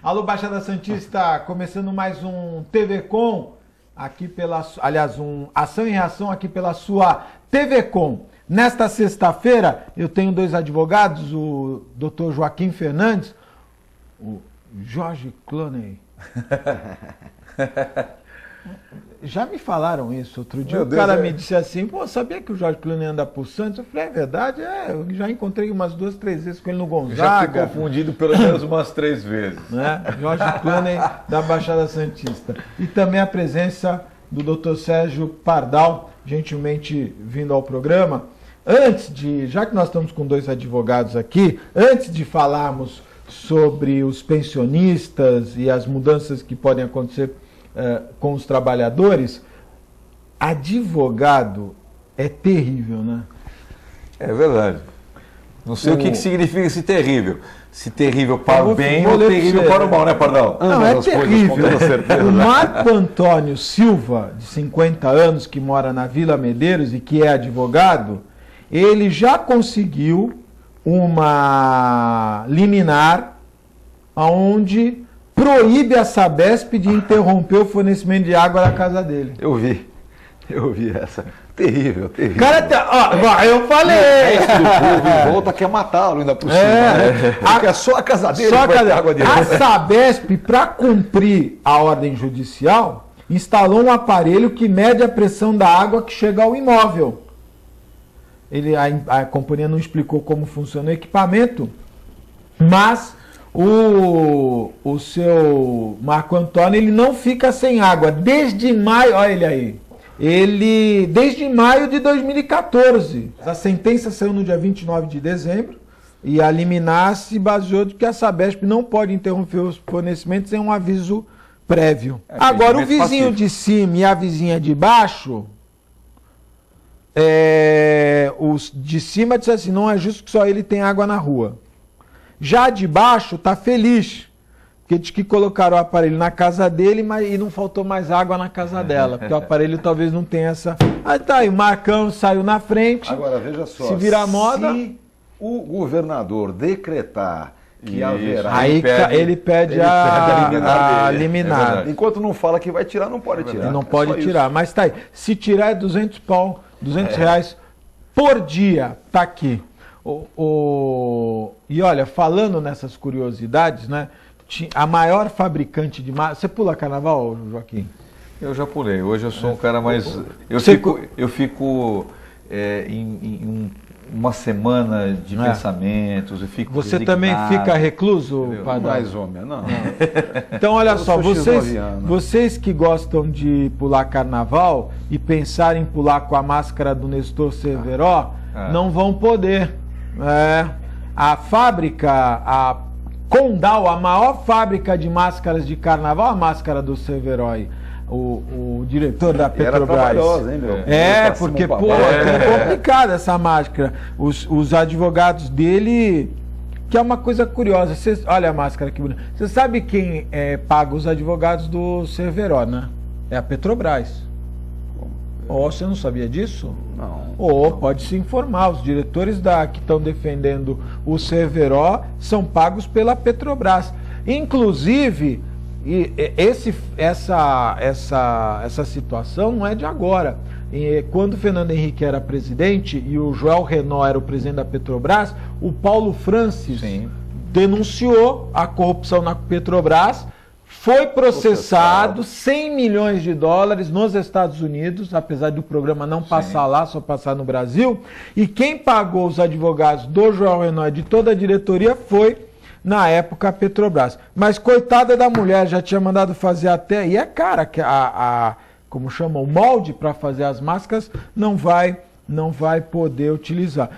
Alô, Baixada Santista, começando mais um TV Com, aqui pela, aliás, um Ação e Reação aqui pela sua TV Com. Nesta sexta-feira, eu tenho dois advogados, o Dr. Joaquim Fernandes, o George Clooney. Já me falaram isso outro dia. O cara me disse assim, pô, sabia que o George Clooney anda por Santos? Eu falei, é verdade? Eu já encontrei umas 2, 3 vezes com ele no Gonzaga. Já fui confundido pelo menos umas 3 vezes. Né? George Clooney da Baixada Santista. E também a presença do Dr. Sérgio Pardal, gentilmente vindo ao programa. Já que nós estamos com dois advogados aqui, antes de falarmos sobre os pensionistas e as mudanças que podem acontecer com os trabalhadores, advogado é terrível, né? É verdade. Não sei o que significa esse terrível. Se terrível para o bem ou terrível para o mal, né, Pardal? Não, é terrível. Com toda certeza, o Marco Antônio Silva, de 50 anos, que mora na Vila Medeiros e que é advogado, ele já conseguiu uma liminar onde proíbe a Sabesp de interromper o fornecimento de água na casa dele. Eu vi essa. Terrível, terrível. Cara, eu falei! O resto do povo em volta quer matá-lo ainda por cima. Porque é só a casa dele que vai ter água direto. A Sabesp, para cumprir a ordem judicial, instalou um aparelho que mede a pressão da água que chega ao imóvel. A companhia não explicou como funciona o equipamento, mas o seu Marco Antônio, ele não fica sem água desde maio, olha ele aí, desde maio de 2014. A sentença saiu no dia 29 de dezembro e a liminar se baseou de que a Sabesp não pode interromper os fornecimentos sem um aviso prévio. Agora, o vizinho de cima e a vizinha de baixo, os de cima disse assim, não é justo que só ele tenha água na rua. Já de baixo está feliz, porque diz que colocaram o aparelho na casa dele e não faltou mais água na casa dela, porque o aparelho talvez não tenha essa... Aí tá aí, o Marcão saiu na frente. Agora, veja só, se virar moda... Se o governador decretar que haverá... Aí ele pede a liminar. Enquanto não fala que vai tirar, não pode tirar. Não pode tirar, isso. Mas tá aí. Se tirar é 200 reais por dia, tá aqui. E olha, falando nessas curiosidades, né? A maior fabricante de máscara... Você pula carnaval, Joaquim? Eu já pulei. Hoje eu sou um cara mais... Eu fico em uma semana de pensamentos. Eu fico Você também fica recluso, Pardal? Mais ou menos, não. Então, olha só, vocês que gostam de pular carnaval e pensar em pular com a máscara do Nestor Cerveró, não vão poder. A fábrica, a Condal, a maior fábrica de máscaras de carnaval, a máscara do Cerveró, o diretor da Petrobras. Era trabalhosa, hein, meu? Porque, é complicada essa máscara. Os advogados dele, que é uma coisa curiosa. Olha a máscara que bonita. Você sabe quem paga os advogados do Cerveró, né? É a Petrobras. Você não sabia disso? Não. Pode se informar. Os diretores que estão defendendo o Cerveró são pagos pela Petrobras. Inclusive, essa situação não é de agora. Quando o Fernando Henrique era presidente e o Joel Renault era o presidente da Petrobras, o Paulo Francis denunciou a corrupção na Petrobras, foi processado 100 milhões de dólares nos Estados Unidos, apesar do programa não passar lá, só passar no Brasil. E quem pagou os advogados do Joel Renault e de toda a diretoria foi, na época, a Petrobras. Mas coitada da mulher, já tinha mandado fazer até... E é cara, que como chama, o molde para fazer as máscaras não vai poder utilizar.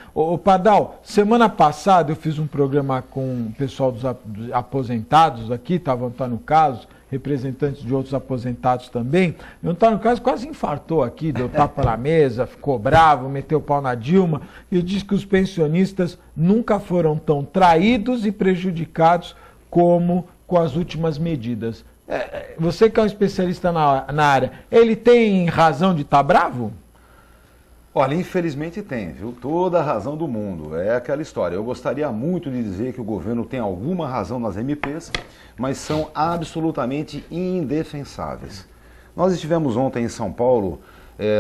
Pardal, semana passada eu fiz um programa com o pessoal dos aposentados aqui, estava o Antônio Carlos, representantes de outros aposentados também. E o Antônio Carlos quase infartou aqui, deu tapa na mesa, ficou bravo, meteu o pau na Dilma, e disse que os pensionistas nunca foram tão traídos e prejudicados como com as últimas medidas. Você que é um especialista na área, ele tem razão de estar bravo? Olha, infelizmente tem, viu? Toda a razão do mundo. É aquela história. Eu gostaria muito de dizer que o governo tem alguma razão nas MPs, mas são absolutamente indefensáveis. Nós estivemos ontem em São Paulo,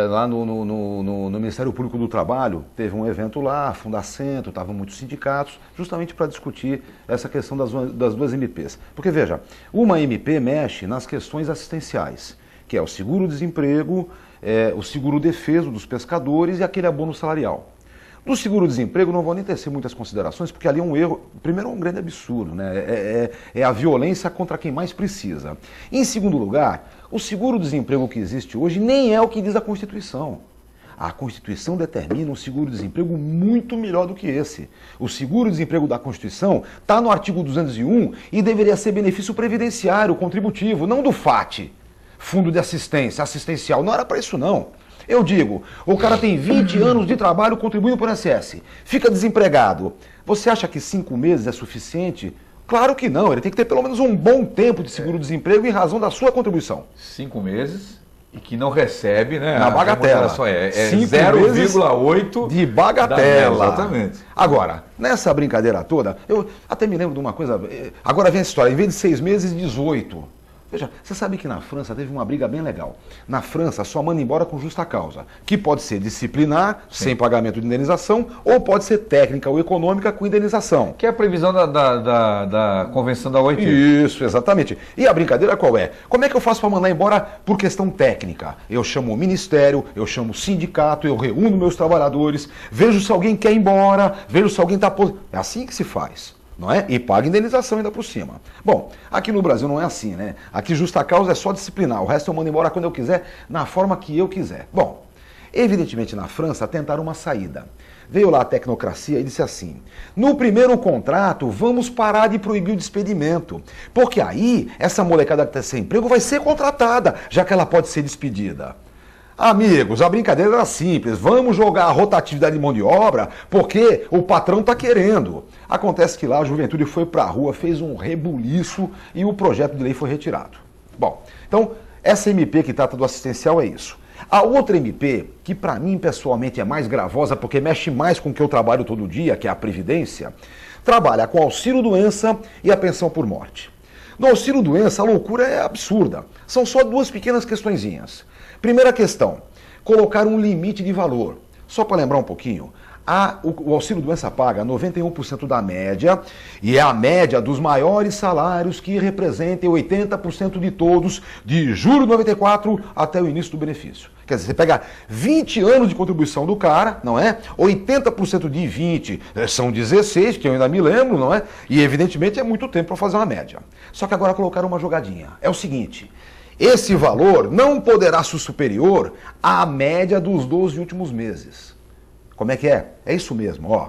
lá no Ministério Público do Trabalho, teve um evento lá, Fundacentro, estavam muitos sindicatos, justamente para discutir essa questão das duas MPs. Porque, veja, uma MP mexe nas questões assistenciais, que é o seguro-desemprego, o seguro-defeso dos pescadores e aquele abono salarial. Do seguro-desemprego não vou nem tecer muitas considerações, porque ali é um erro, primeiro é um grande absurdo, né? É a violência contra quem mais precisa. Em segundo lugar, o seguro-desemprego que existe hoje nem é o que diz a Constituição. A Constituição determina um seguro-desemprego muito melhor do que esse. O seguro-desemprego da Constituição está no artigo 201 e deveria ser benefício previdenciário, contributivo, não do FAT, Fundo de Assistência, assistencial. Não era para isso, não. Eu digo, o cara tem 20 anos de trabalho contribuindo para o INSS, fica desempregado. Você acha que 5 meses é suficiente? Claro que não, ele tem que ter pelo menos um bom tempo de seguro-desemprego em razão da sua contribuição. 5 meses e que não recebe, né? Na bagatela. É 0,8 de bagatela. Exatamente. Agora, nessa brincadeira toda, eu até me lembro de uma coisa, agora vem essa história, em vez de 6 meses, 18. Veja, você sabe que na França teve uma briga bem legal. Na França só manda embora com justa causa, que pode ser disciplinar, sem pagamento de indenização, ou pode ser técnica ou econômica com indenização. Que é a previsão da convenção da OIT. Isso, exatamente. E a brincadeira qual é? Como é que eu faço para mandar embora por questão técnica? Eu chamo o ministério, eu chamo o sindicato, eu reúno meus trabalhadores, vejo se alguém quer ir embora, vejo se alguém está... É assim que se faz. Não é? E paga indenização ainda por cima. Bom, aqui no Brasil não é assim, né? Aqui justa causa é só disciplinar, o resto eu mando embora quando eu quiser, na forma que eu quiser. Bom, evidentemente na França tentaram uma saída. Veio lá a tecnocracia e disse assim, no primeiro contrato vamos parar de proibir o despedimento, porque aí essa molecada que está sem emprego vai ser contratada, já que ela pode ser despedida. Amigos, a brincadeira era simples, vamos jogar a rotatividade de mão de obra porque o patrão está querendo. Acontece que lá a juventude foi para a rua, fez um rebuliço e o projeto de lei foi retirado. Bom, então essa MP que trata do assistencial é isso. A outra MP, que para mim pessoalmente é mais gravosa porque mexe mais com o que eu trabalho todo dia, que é a Previdência, trabalha com auxílio-doença e a pensão por morte. No auxílio-doença a loucura é absurda, são só duas pequenas questõezinhas. Primeira questão, colocar um limite de valor. Só para lembrar um pouquinho, o auxílio-doença paga 91% da média e é a média dos maiores salários que representem 80% de todos, de julho de 94 até o início do benefício. Quer dizer, você pega 20 anos de contribuição do cara, não é? 80% de 20 são 16, que eu ainda me lembro, não é? E evidentemente é muito tempo para fazer uma média. Só que agora colocaram uma jogadinha. É o seguinte... Esse valor não poderá ser superior à média dos 12 últimos meses. Como é que é? É isso mesmo, ó.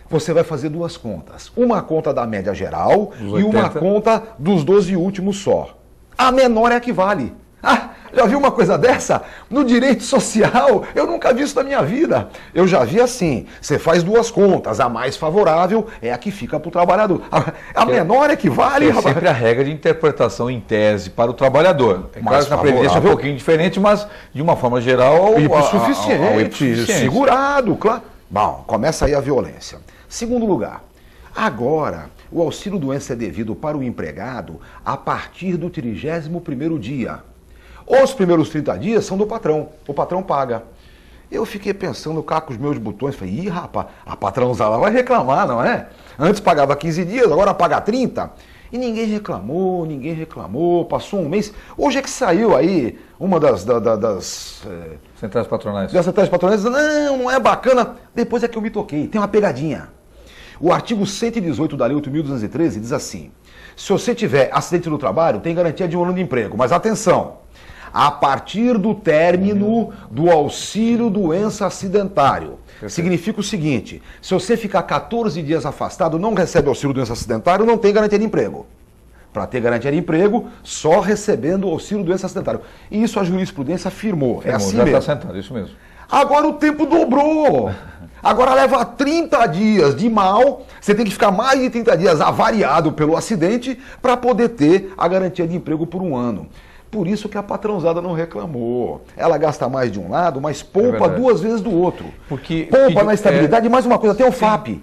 Você vai fazer duas contas. Uma conta da média geral e uma conta dos 12 últimos só. A menor é a que vale. Ah, já viu uma coisa dessa? No direito social, eu nunca vi isso na minha vida. Eu já vi assim, você faz duas contas, a mais favorável é a que fica para o trabalhador. A menor é que vale. É sempre a regra de interpretação em tese para o trabalhador. É claro que na Previdência é um pouquinho diferente, mas de uma forma geral... Hipossuficiente, segurado, claro. Bom, começa aí a violência. Segundo lugar, agora o auxílio-doença é devido para o empregado a partir do 31º dia. Os primeiros 30 dias são do patrão, o patrão paga. Eu fiquei pensando cá com os meus botões, falei, ih rapaz, a patrãozada vai reclamar, não é? Antes pagava 15 dias, agora paga 30. E ninguém reclamou, passou um mês. Hoje é que saiu aí uma das centrais patronais. Das centrais patronais, não é bacana. Depois é que eu me toquei, tem uma pegadinha. O artigo 118 da Lei 8.213 diz assim, se você tiver acidente no trabalho, tem garantia de um ano de emprego, mas atenção, a partir do término do auxílio-doença acidentário. Significa o seguinte, se você ficar 14 dias afastado, não recebe auxílio-doença acidentário, não tem garantia de emprego. Para ter garantia de emprego, só recebendo o auxílio-doença acidentário. E isso a jurisprudência afirmou. É assim mesmo. Já está sentado, isso mesmo. Agora o tempo dobrou. Agora leva 30 dias de mal, você tem que ficar mais de 30 dias avariado pelo acidente para poder ter a garantia de emprego por um ano. Por isso que a patrãozada não reclamou. Ela gasta mais de um lado, mas poupa 2 vezes do outro. Poupa na estabilidade. E mais uma coisa, tem o FAP.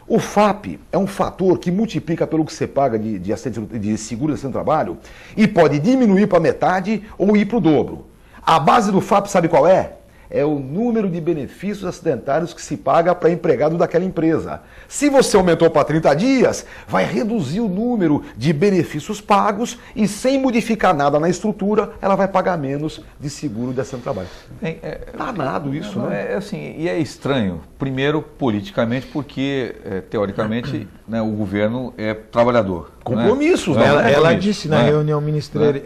O FAP é um fator que multiplica pelo que você paga de seguro de acidente do trabalho e pode diminuir para metade ou ir para o dobro. A base do FAP sabe qual é? É o número de benefícios acidentários que se paga para empregado daquela empresa. Se você aumentou para 30 dias, vai reduzir o número de benefícios pagos e sem modificar nada na estrutura, ela vai pagar menos de seguro de acidente do trabalho. Danado isso, né? É assim, e é estranho, primeiro politicamente, porque teoricamente o governo é trabalhador. Compromissos, né? Ela disse na reunião ministerial.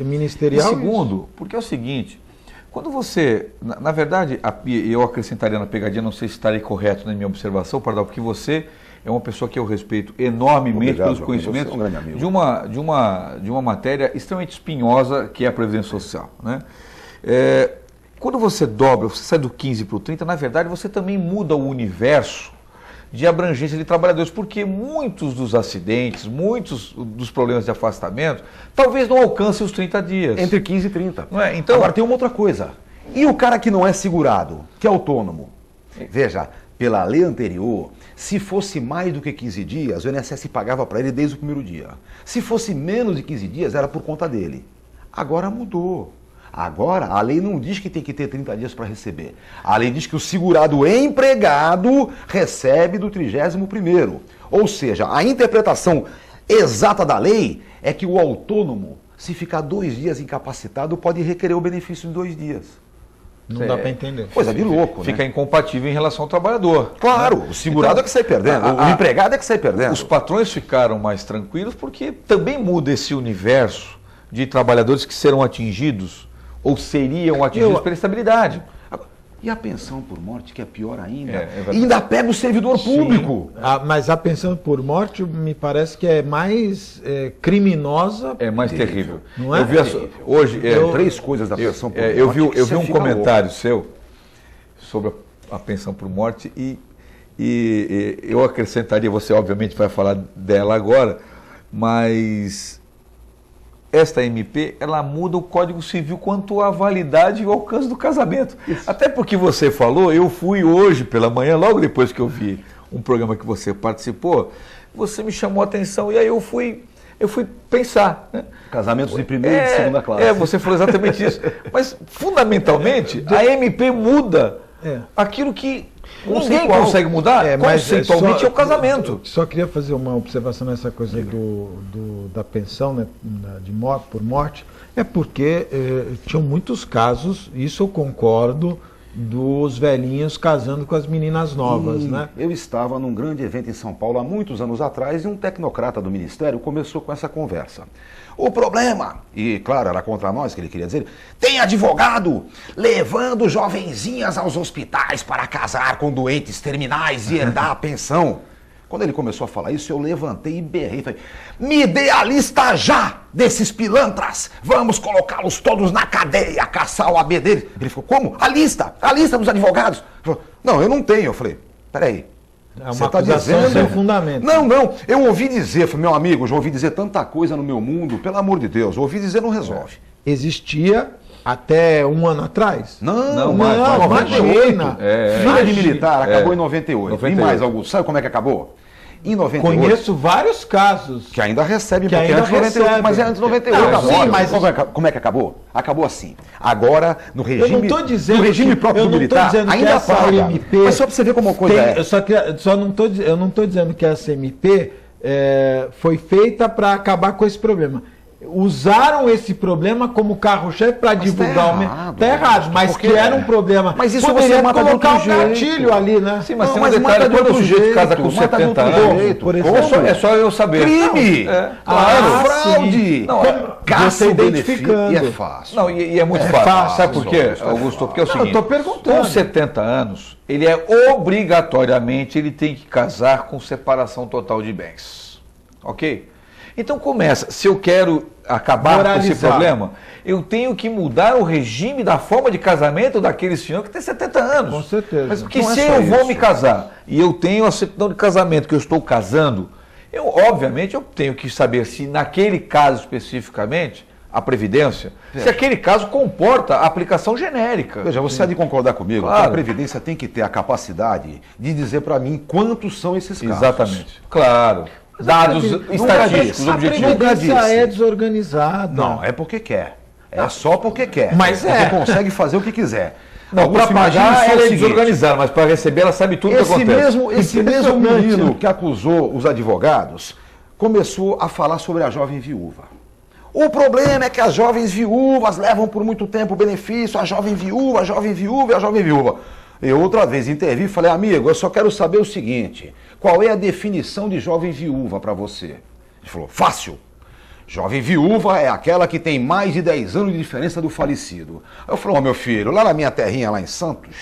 E segundo, porque é o seguinte... Quando você, na verdade, eu acrescentaria na pegadinha, não sei se estarei correto na minha observação, Pardal, porque você é uma pessoa que eu respeito enormemente pelos conhecimentos de uma matéria extremamente espinhosa que é a Previdência Social. Né? Quando você dobra, você sai do 15 para o 30, na verdade você também muda o universo de abrangência de trabalhadores, porque muitos dos acidentes, muitos dos problemas de afastamento, talvez não alcancem os 30 dias. Entre 15 e 30. Não é? Então, agora tem uma outra coisa. E o cara que não é segurado, que é autônomo? Veja, pela lei anterior, se fosse mais do que 15 dias, o INSS pagava para ele desde o primeiro dia. Se fosse menos de 15 dias, era por conta dele. Agora mudou. Agora, a lei não diz que tem que ter 30 dias para receber. A lei diz que o segurado empregado recebe do 31º. Ou seja, a interpretação exata da lei é que o autônomo, se ficar 2 dias incapacitado, pode requerer o benefício de 2 dias. Não dá para entender. Coisa de louco, Fica incompatível em relação ao trabalhador. Claro, o segurado é que sai perdendo, o empregado é que sai perdendo. Os patrões ficaram mais tranquilos porque também muda esse universo de trabalhadores que serão atingidos ou seriam atingidos pela estabilidade. E a pensão por morte, que é pior ainda, ainda pega o servidor público. Mas a pensão por morte me parece que é mais criminosa. É mais terrível. Não é? Eu vi hoje 3 coisas da pensão por morte. Eu vi um comentário seu sobre a pensão por morte e eu acrescentaria, você obviamente vai falar dela agora, mas esta MP, ela muda o Código Civil quanto à validade e o alcance do casamento. Isso. Até porque você falou, eu fui hoje pela manhã, logo depois que eu vi um programa que você participou, você me chamou a atenção e aí eu fui pensar. Né? Casamentos de primeira e de segunda classe. Você falou exatamente isso. Mas, fundamentalmente, a MP muda aquilo que ninguém consegue mudar, conceitualmente é o casamento. Só queria fazer uma observação nessa coisa da pensão, né, por morte, é porque tinham muitos casos, isso eu concordo, dos velhinhos casando com as meninas novas, né? Eu estava num grande evento em São Paulo há muitos anos atrás e um tecnocrata do Ministério começou com essa conversa. O problema, e claro, era contra nós que ele queria dizer, tem advogado levando jovenzinhas aos hospitais para casar com doentes terminais e herdar a pensão. Quando ele começou a falar isso, eu levantei e berrei. Falei, me dê a lista já desses pilantras. Vamos colocá-los todos na cadeia, caçar o AB deles. Ele falou, como? A lista dos advogados. Ele falou, não, eu não tenho. Eu falei, peraí. Você está dizendo sem fundamento. Não, eu ouvi dizer, meu amigo, eu já ouvi dizer tanta coisa no meu mundo, pelo amor de Deus, eu ouvi dizer não resolve. Existia até um ano atrás? Não, imagina. Filha de militar acabou em 98. E mais, Augusto, sabe como é que acabou? Em 98. Conheço vários casos. Que ainda recebem, porque antes de 98, mas é antes de 98. Sim, mas como é que acabou? Acabou assim. Agora, no regime, eu não tô dizendo no regime próprio do militar, ainda paga. MP, mas só para você ver como a coisa é. Eu não estou dizendo que essa MP foi feita para acabar com esse problema. Usaram esse problema como carro-chefe para divulgar o mercado. Está errado, mas que era um problema. Mas isso poderia você mata colocar de outro um gatilho ali, né? Sim, mas tem um detalhe, quando o sujeito casa com 70 anos, por exemplo, é só eu saber. Crime! Claro, fraude! Não, caça identificando. E é fácil. Não, e é muito fácil. Sabe por quê, Augusto? Porque é o seguinte, eu estou perguntando. Com 70 anos, ele obrigatoriamente ele tem que casar com separação total de bens. Ok? Então começa, se eu quero acabar com esse problema, eu tenho que mudar o regime da forma de casamento daquele senhor que tem 70 anos. Com certeza. Mas porque se eu vou me casar e eu tenho a certidão de casamento que eu estou casando, obviamente eu tenho que saber se naquele caso especificamente a Previdência, se aquele caso comporta a aplicação genérica. Veja, você há de concordar comigo que a Previdência tem que ter a capacidade de dizer para mim quantos são esses casos. Exatamente. Claro. Dados estatísticos, objetivos. A Previdência é desorganizada. Não, é porque quer. É só porque quer. Mas porque consegue fazer o que quiser. Não, para pagar ela é desorganizada, mas para receber ela sabe tudo o que acontece. Esse mesmo menino que acusou os advogados começou a falar sobre a jovem viúva. O problema é que as jovens viúvas levam por muito tempo o benefício, a jovem viúva, a jovem viúva e a jovem viúva. Eu outra vez intervi e falei, amigo, eu só quero saber o seguinte, qual é a definição de jovem viúva para você? Ele falou, fácil. Jovem viúva é aquela que tem mais de 10 anos de diferença do falecido. Eu falei, meu filho, lá na minha terrinha, lá em Santos,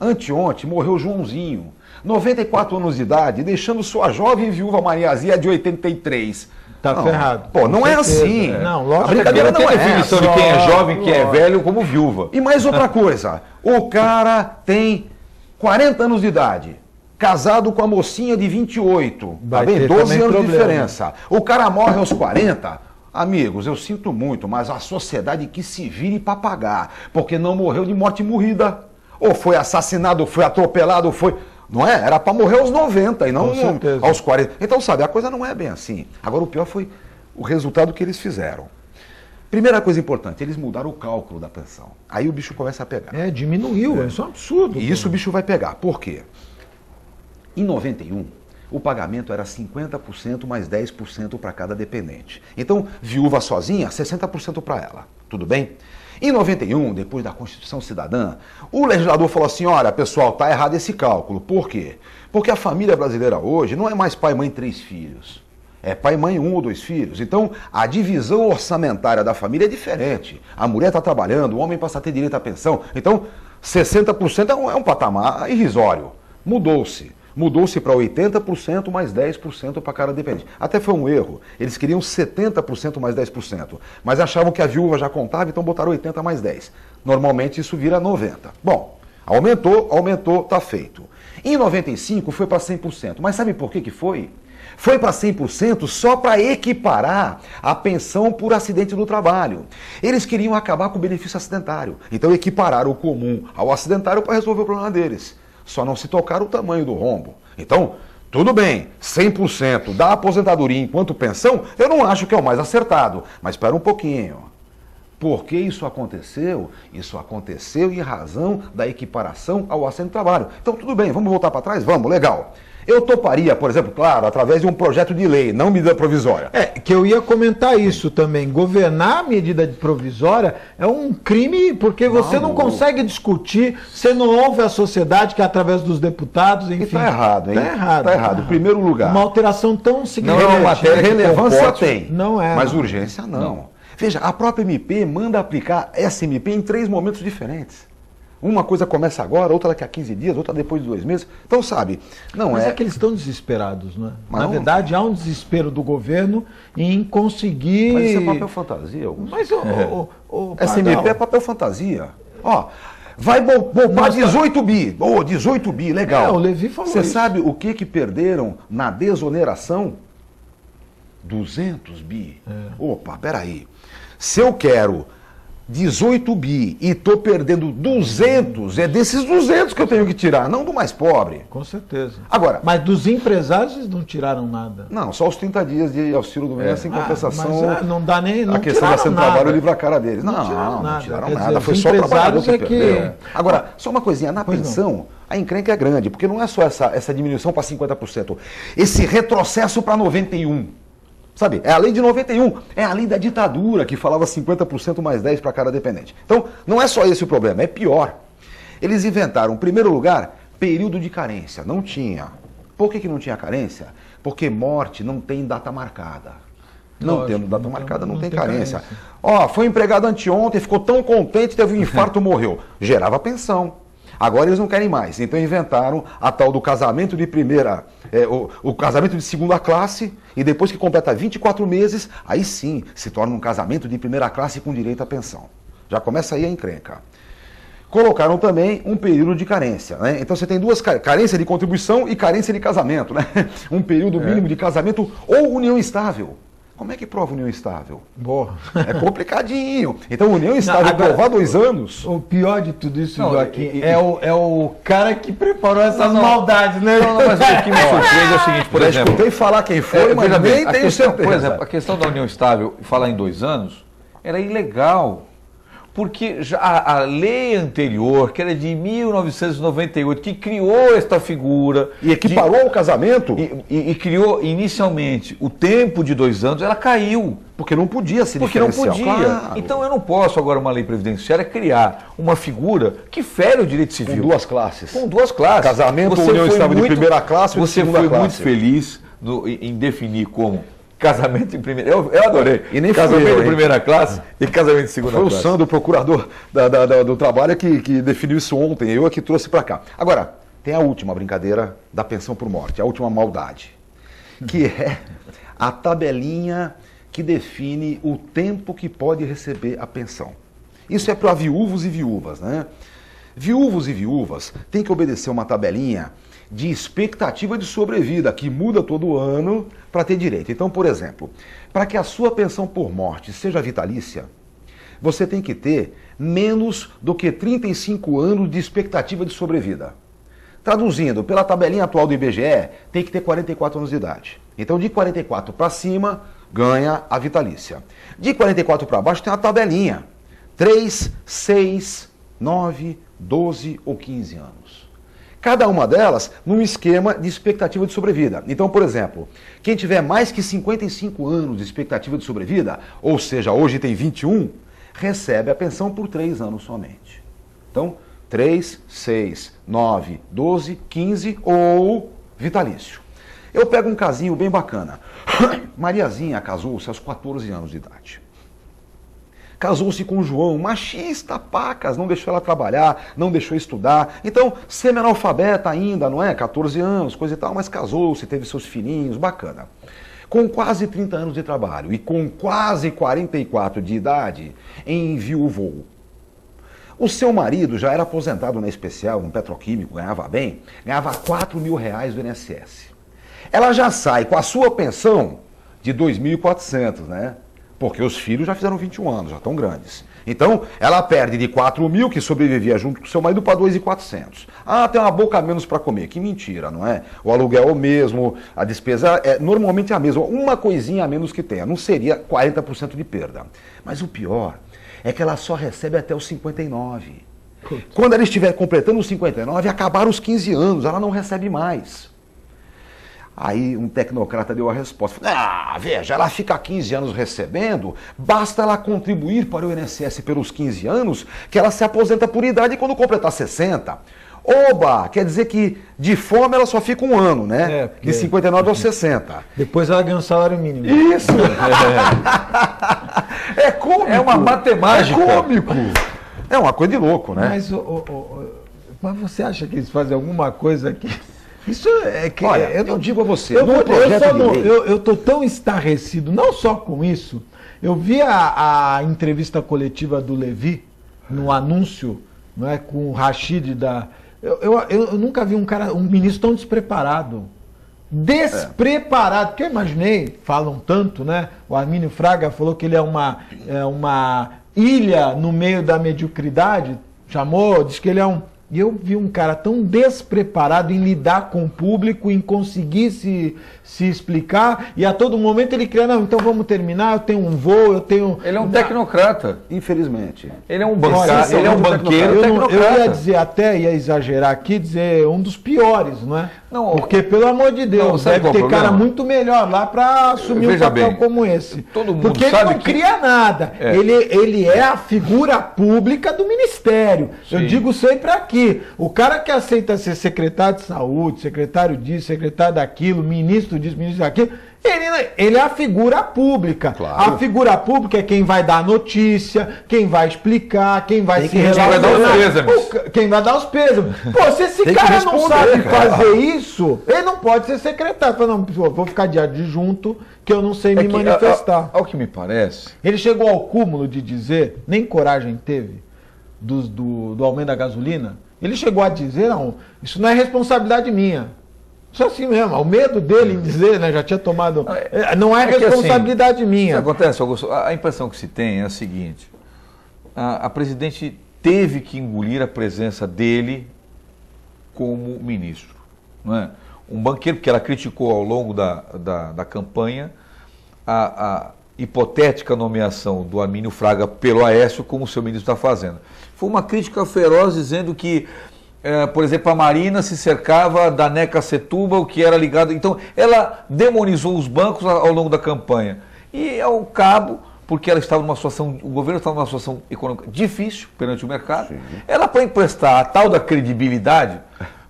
anteontem morreu Joãozinho, 94 anos de idade, deixando sua jovem viúva Mariazia de 83. Tá ferrado. Pô, não é assim. Não, lógico. A brincadeira não é definição de quem é jovem, quem é velho, como viúva. E mais outra coisa, o cara tem 40 anos de idade, casado com a mocinha de 28, tá bem? 12 anos de diferença. O cara morre aos 40... Amigos, eu sinto muito, mas a sociedade que se vire para pagar, porque não morreu de morte morrida. Ou foi assassinado, ou foi atropelado, ou foi... Não é? Era para morrer aos 90 e não aos 40. Então, sabe, a coisa não é bem assim. Agora, o pior foi o resultado que eles fizeram. Primeira coisa importante, eles mudaram o cálculo da pensão. Aí o bicho começa a pegar. Diminuiu, isso é um absurdo. E isso o bicho vai pegar. Por quê? Em 91... o pagamento era 50% mais 10% para cada dependente. Então, viúva sozinha, 60% para ela. Tudo bem? Em 91, depois da Constituição Cidadã, o legislador falou assim, olha, pessoal, está errado esse cálculo. Por quê? Porque a família brasileira hoje não é mais pai, mãe, 3 filhos. É pai, mãe, 1 ou 2 filhos. Então, a divisão orçamentária da família é diferente. A mulher está trabalhando, o homem passa a ter direito à pensão. Então, 60% é um patamar irrisório. Mudou-se. Mudou-se para 80% mais 10% para cada dependente. Até foi um erro. Eles queriam 70% mais 10%. Mas achavam que a viúva já contava, então botaram 80% mais 10%. Normalmente isso vira 90%. Bom, aumentou, tá feito. Em 95 foi para 100%. Mas sabe por que foi? Foi para 100% só para equiparar a pensão por acidente do trabalho. Eles queriam acabar com o benefício acidentário. Então equipararam o comum ao acidentário para resolver o problema deles. Só não se tocaram o tamanho do rombo. Então, tudo bem, 100% da aposentadoria enquanto pensão, eu não acho que é o mais acertado. Mas espera um pouquinho. Por que isso aconteceu? Isso aconteceu em razão da equiparação ao acidente do trabalho. Então, tudo bem, vamos voltar para trás? Vamos, legal. Eu toparia, por exemplo, claro, através de um projeto de lei, não medida provisória. Que eu ia comentar isso também. Governar a medida provisória é um crime porque você não consegue discutir, você não ouve a sociedade que é através dos deputados, enfim. Está errado, hein? Está errado. Em primeiro lugar. Uma alteração tão significativa. Não é uma matéria relevância tem. Não é. Mas urgência não. Veja, a própria MP manda aplicar essa MP em 3 momentos diferentes. Uma coisa começa agora, outra daqui a 15 dias, outra depois de 2 meses. Então, sabe, Mas é que eles estão desesperados, não é? Na verdade, há um desespeiro do governo em conseguir... Mas isso é papel fantasia, Augusto. Mas, essa MP é papel fantasia. Ó, vai poupar 18 bi. 18 bi, legal. O Levi falou Você sabe o que perderam na desoneração? 200 bi. Opa, peraí. Se eu quero 18 bi e estou perdendo 200, é desses 200 que eu tenho que tirar, não do mais pobre. Com certeza. Agora, mas dos empresários eles não tiraram nada. Não, só os 30 dias de auxílio do mês sem compensação. Mas não dá nem. Não a questão da Centro Trabalho livra a cara deles. Não tiraram nada. Foi só o trabalhador que perdeu. Agora, só uma coisinha, na pensão, a encrenca é grande, porque não é só essa diminuição para 50%, esse retrocesso para 91%. Sabe, é a lei de 91, é a lei da ditadura que falava 50% mais 10% para cada dependente. Então, não é só esse o problema, é pior. Eles inventaram, em primeiro lugar, período de carência. Não tinha. Por que não tinha carência? Porque morte não tem data marcada. Não tendo data marcada, não tem carência. Ó, foi empregado anteontem, ficou tão contente, teve um infarto, morreu. Gerava pensão. Agora eles não querem mais, então inventaram a tal do casamento de primeira, o casamento de segunda classe, e depois que completa 24 meses, aí sim se torna um casamento de primeira classe com direito à pensão. Já começa aí a encrenca. Colocaram também um período de carência, né? Então você tem duas carência de contribuição e carência de casamento, né? Um período mínimo de casamento ou união estável. Como é que prova união estável? Boa. É complicadinho. Então, união estável provar 2 anos. O pior de tudo isso, Joaquim, é o cara que preparou essas maldades, né? Não, mas o que me surpreende é o seguinte, por exemplo... escutei falar quem foi, mas nem tenho certeza. Por exemplo, a questão da união estável, falar em 2 anos, era ilegal. Porque já a lei anterior, que era de 1998, que criou esta figura... E equiparou o casamento? E criou inicialmente o tempo de 2 anos, ela caiu. Porque não podia se diferenciar. Porque não podia. Claro. Então eu não posso agora, uma lei previdenciária, criar uma figura que fere o direito civil. Com 2 classes. Com 2 classes. Casamento ou união estável de primeira classe ou de segunda classe. Você foi muito feliz em definir como... Casamento em primeira... Eu adorei. E nem casamento de primeira classe e casamento de segunda classe. Foi o Sandro, o procurador do trabalho, que definiu isso ontem. Eu aqui trouxe para cá. Agora, tem a última brincadeira da pensão por morte, a última maldade, que é a tabelinha que define o tempo que pode receber a pensão. Isso é para viúvos e viúvas, né? Viúvos e viúvas têm que obedecer uma tabelinha de expectativa de sobrevida, que muda todo ano para ter direito. Então, por exemplo, para que a sua pensão por morte seja vitalícia, você tem que ter menos do que 35 anos de expectativa de sobrevida. Traduzindo, pela tabelinha atual do IBGE, tem que ter 44 anos de idade. Então, de 44 para cima, ganha a vitalícia. De 44 para baixo, tem uma tabelinha. 3, 6, 9, 12 ou 15 anos. Cada uma delas num esquema de expectativa de sobrevida. Então, por exemplo, quem tiver mais que 55 anos de expectativa de sobrevida, ou seja, hoje tem 21, recebe a pensão por 3 anos somente. Então, 3, 6, 9, 12, 15 ou vitalício. Eu pego um casinho bem bacana. Mariazinha casou-se aos 14 anos de idade. Casou-se com o João, machista, pacas, não deixou ela trabalhar, não deixou estudar. Então, semi-analfabeta ainda, não é? 14 anos, coisa e tal, mas casou-se, teve seus filhinhos, bacana. Com quase 30 anos de trabalho e com quase 44 de idade, enviuvou. O seu marido já era aposentado na Especial, no petroquímico, ganhava bem, ganhava R$4.000 do INSS. Ela já sai com a sua pensão de 2.400, né? Porque os filhos já fizeram 21 anos, já estão grandes. Então, ela perde de 4.000, que sobrevivia junto com o seu marido, para 2.400. Ah, tem uma boca a menos para comer. Que mentira, não é? O aluguel é o mesmo, a despesa é normalmente a mesma. Uma coisinha a menos que tenha. Não seria 40% de perda. Mas o pior é que ela só recebe até os 59. Quando ela estiver completando os 59, acabaram os 15 anos, ela não recebe mais. Aí um tecnocrata deu a resposta. Ah, veja, ela fica 15 anos recebendo, basta ela contribuir para o INSS pelos 15 anos, que ela se aposenta por idade quando completar 60. Oba! Quer dizer que de fome ela só fica 1 ano, né? De 59 aos 60. Depois ela ganha um salário mínimo. Isso! É cômico! É uma matemática. É cômico! É uma coisa de louco, né? Mas você acha que eles fazem alguma coisa que... Isso é que... Olha, eu digo a você, eu estou tão estarrecido, não só com isso, eu vi a entrevista coletiva do Levi, no anúncio, não é, com o Rashid da... Eu nunca vi um ministro tão despreparado. Despreparado, porque eu imaginei, falam tanto, né? O Armínio Fraga falou que ele é uma ilha no meio da mediocridade, diz que ele é um... E eu vi um cara tão despreparado em lidar com o público, em conseguir se explicar, e a todo momento ele queria, não, então vamos terminar, eu tenho um voo, eu tenho... Ele é um tecnocrata. Infelizmente. Ele é um banqueiro, ele é um banqueiro tecnocrata. Eu ia dizer, até ia exagerar aqui, dizer um dos piores, não é? Não, porque, pelo amor de Deus, deve ter cara muito melhor lá para assumir um papel como esse. Todo mundo porque ele não cria nada. Ele é a figura pública do ministério. Sim. Eu digo sempre aqui. O cara que aceita ser secretário de saúde, secretário disso, secretário daquilo, ministro disso, ministro daquilo, ele é a figura pública. Claro. A figura pública é quem vai dar a notícia, quem vai explicar, quem vai se relacionar. Quem vai dar os pêsames. Pô, se esse cara não sabe fazer isso, ele não pode ser secretário. Fala, não, vou ficar de adjunto que eu não sei me manifestar. Ao que me parece... Ele chegou ao cúmulo de dizer, nem coragem teve, do aumento da gasolina. Ele chegou a dizer, não, isso não é responsabilidade minha. Isso assim mesmo, o medo dele em dizer, né, já tinha tomado... Não é responsabilidade assim, minha. Isso acontece, Augusto, a impressão que se tem é a seguinte, a presidente teve que engolir a presença dele como ministro, não é? Um banqueiro, porque ela criticou ao longo da campanha a hipotética nomeação do Armínio Fraga pelo Aécio como seu ministro da Fazenda. Foi uma crítica feroz dizendo que, por exemplo, a Marina se cercava da Neca Setúbal, que era ligado... Então, ela demonizou os bancos ao longo da campanha. E, ao cabo, porque ela estava numa situação, o governo estava numa situação econômica difícil perante o mercado, sim, ela, para emprestar a tal da credibilidade,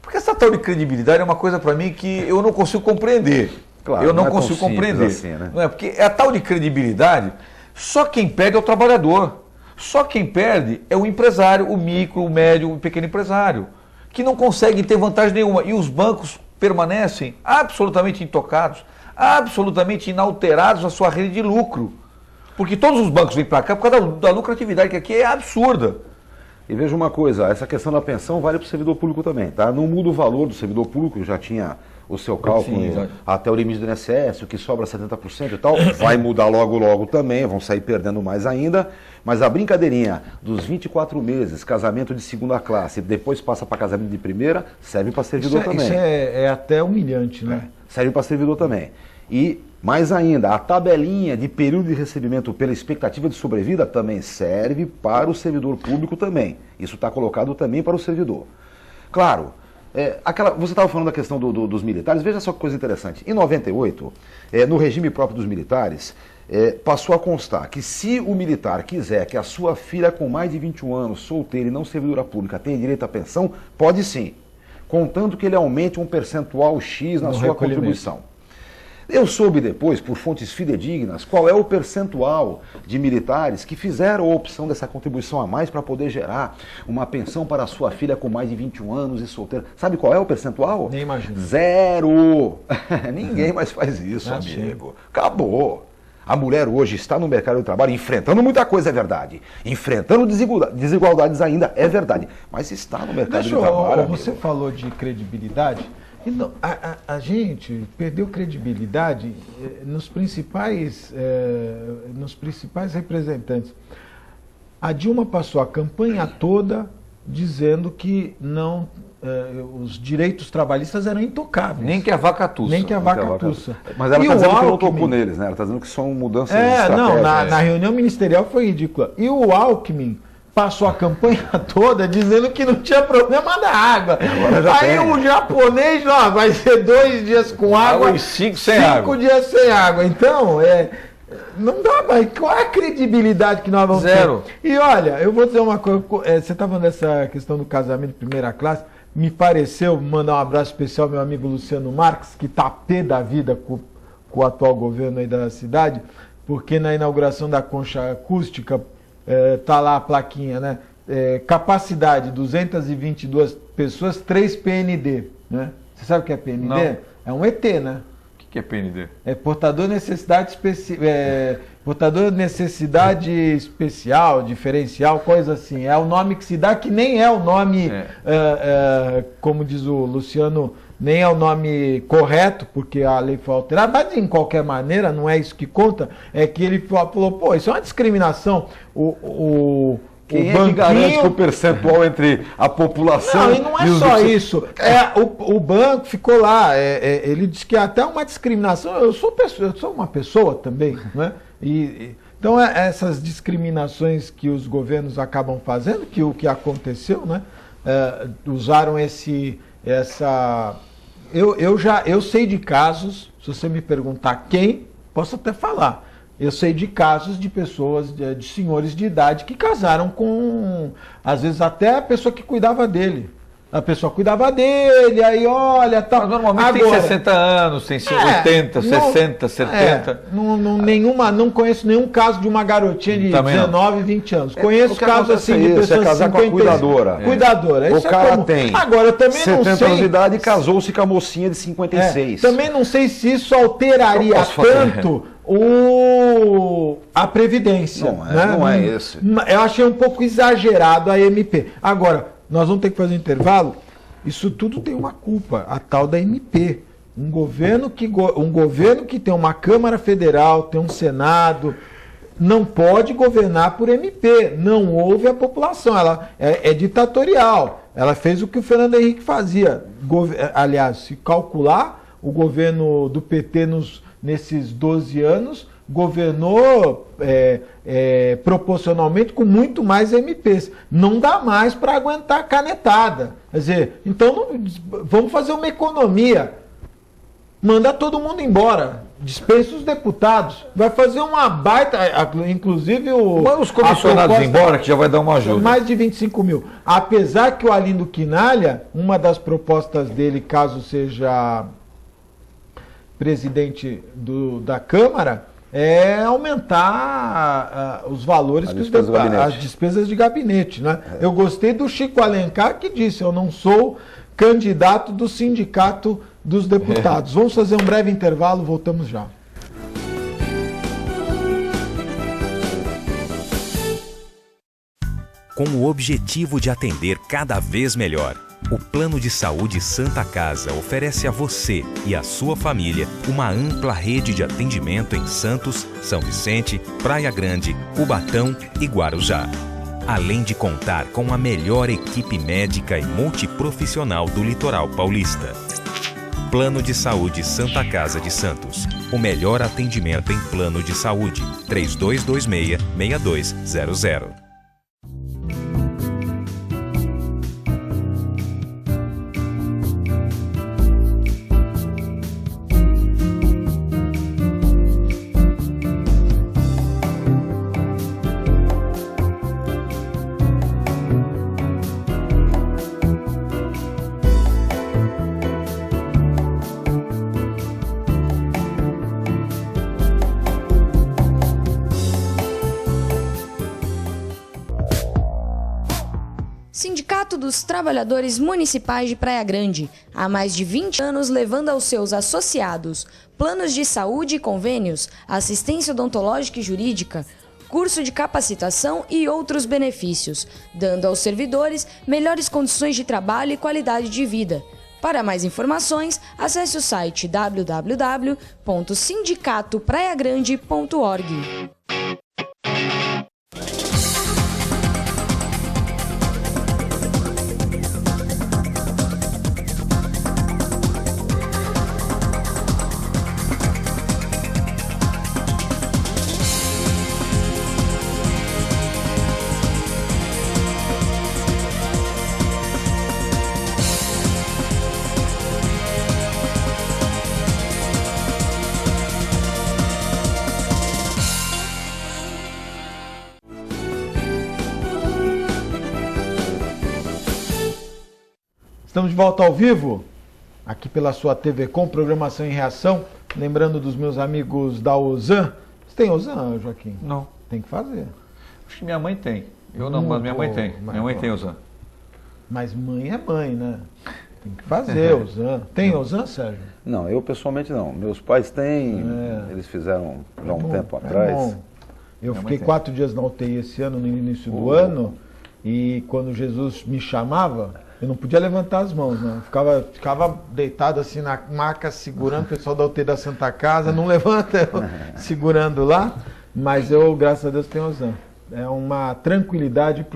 porque essa tal de credibilidade é uma coisa para mim que eu não consigo compreender. Claro, eu não consigo compreender. Assim, né? Não é? Porque a tal de credibilidade, só quem perde é o trabalhador. Só quem perde é o empresário, o micro, o médio, o pequeno empresário, que não consegue ter vantagem nenhuma. E os bancos permanecem absolutamente intocados, absolutamente inalterados na sua rede de lucro. Porque todos os bancos vêm para cá por causa da lucratividade, que aqui é absurda. E veja uma coisa, essa questão da pensão vale para o servidor público também, tá? Não muda o valor do servidor público, já tinha o seu cálculo, sim, até o limite do INSS, o que sobra 70% e tal, vai mudar logo também, vão sair perdendo mais ainda, mas a brincadeirinha dos 24 meses, casamento de segunda classe, depois passa para casamento de primeira, serve para servidor também. Isso é até humilhante, né? Serve para servidor também. E, mais ainda, a tabelinha de período de recebimento pela expectativa de sobrevida também serve para o servidor público também. Isso está colocado também para o servidor. Claro, você estava falando da questão dos militares, veja só que coisa interessante. Em 98, no regime próprio dos militares, passou a constar que se o militar quiser que a sua filha com mais de 21 anos, solteira e não servidora pública, tenha direito à pensão, pode sim, contanto que ele aumente um percentual X na sua contribuição. Eu soube depois, por fontes fidedignas, qual é o percentual de militares que fizeram a opção dessa contribuição a mais para poder gerar uma pensão para a sua filha com mais de 21 anos e solteira. Sabe qual é o percentual? Nem imagino. 0! Ninguém mais faz isso, amigo. Acabou. A mulher hoje está no mercado de trabalho enfrentando muita coisa, é verdade. Enfrentando desigualdades ainda, é verdade. Mas está no mercado de trabalho, você amigo. falou de credibilidade. Então, a gente perdeu credibilidade nos principais representantes. A Dilma passou a campanha toda dizendo que não, os direitos trabalhistas eram intocáveis. Nem que a vaca tussa. Nem que a vaca tussa. Mas ela está dizendo que não tocou neles, né? Ela está dizendo que são mudanças de estratégia. Não, na reunião ministerial foi ridícula. E o Alckmin passou a campanha toda dizendo que não tinha problema da água. Aí o japonês, vai ser 2 dias com água e 5 sem água. 5 dias sem água. Então, não dá, mas qual é a credibilidade que nós vamos ter? Zero. E olha, eu vou dizer uma coisa, você está falando dessa questão do casamento de primeira classe, me pareceu, mandar um abraço especial ao meu amigo Luciano Marques, que está pé da vida com o atual governo aí da cidade, porque na inauguração da concha acústica, tá lá a plaquinha, né? Capacidade 222 pessoas, 3 PND, né? Você sabe o que é PND? Não. É um ET, né? O que é PND? É portador de necessidade especial, diferencial, coisa assim. É o nome que se dá, que nem é o nome, como diz o Luciano, nem é o nome correto, porque a lei foi alterada, mas de qualquer maneira, não é isso que conta, é que ele falou, pô, isso é uma discriminação. Quem é que garante que o percentual entre a população... Não, e não é só isso. O banco ficou lá, ele disse que é até uma discriminação. Eu sou uma pessoa também, né? Então, essas discriminações que os governos acabam fazendo, que o que aconteceu, né? Usaram Eu sei de casos, se você me perguntar quem, posso até falar. Eu sei de casos de pessoas, de senhores de idade que casaram com, às vezes até a pessoa que cuidava dele. A pessoa cuidava dele, aí olha, tal. Mas normalmente agora, tem 60 anos, tem 80, 60, 70. Não conheço nenhum caso de uma garotinha de 19, 20 anos. Conheço casos assim de pessoas casar 50, com a cuidadora. Cuidadora. O cara tem agora, eu também 70 não sei, anos de idade e casou-se com a mocinha de 56. Também não sei se isso alteraria tanto a Previdência. Não é esse. Eu achei um pouco exagerado a MP. Agora, nós vamos ter que fazer um intervalo. Isso tudo tem uma culpa, a tal da MP. Um governo que tem uma Câmara Federal, tem um Senado, não pode governar por MP. Não ouve a população. Ela é ditatorial. Ela fez o que o Fernando Henrique fazia. Aliás, se calcular, o governo do PT nesses 12 anos governou proporcionalmente com muito mais MPs. Não dá mais para aguentar canetada. Quer dizer, então vamos fazer uma economia. Manda todo mundo embora. Dispensa os deputados. Vai fazer uma baita... Inclusive os comissionados embora, que já vai dar uma ajuda. Mais de 25 mil. Apesar que o Arlindo Quinalha, uma das propostas dele, caso seja presidente da Câmara, é aumentar os valores as despesas de gabinete. Né? Eu gostei do Chico Alencar, que disse: eu não sou candidato do sindicato dos deputados. Vamos fazer um breve intervalo, voltamos já. Com o objetivo de atender cada vez melhor, o Plano de Saúde Santa Casa oferece a você e a sua família uma ampla rede de atendimento em Santos, São Vicente, Praia Grande, Cubatão e Guarujá. Além de contar com a melhor equipe médica e multiprofissional do litoral paulista. Plano de Saúde Santa Casa de Santos. O melhor atendimento em plano de saúde. 3226-6200. Sindicato dos Trabalhadores Municipais de Praia Grande, há mais de 20 anos levando aos seus associados planos de saúde e convênios, assistência odontológica e jurídica, curso de capacitação e outros benefícios, dando aos servidores melhores condições de trabalho e qualidade de vida. Para mais informações, acesse o site www.sindicatopraiagrande.org. Estamos de volta ao vivo, aqui pela sua TV Com, programação em reação. Lembrando dos meus amigos da Ozan. Você tem Ozan, Joaquim? Não. Tem que fazer. Acho que minha mãe tem. Eu não, mas minha mãe tem. Minha mãe tem Ozan. Mas mãe é mãe, né? Tem que fazer Ozan. Tem Ozan, Sérgio? Não, eu pessoalmente não. Meus pais têm, eles fizeram já um tempo atrás. Eu fiquei 4 dias na UTI esse ano, no início do ano, e quando Jesus me chamava, eu não podia levantar as mãos, né? Eu ficava deitado assim na maca, segurando, o pessoal da UTI da Santa Casa, não levanta, eu segurando lá, mas eu, graças a Deus, tenho Ozan. É uma tranquilidade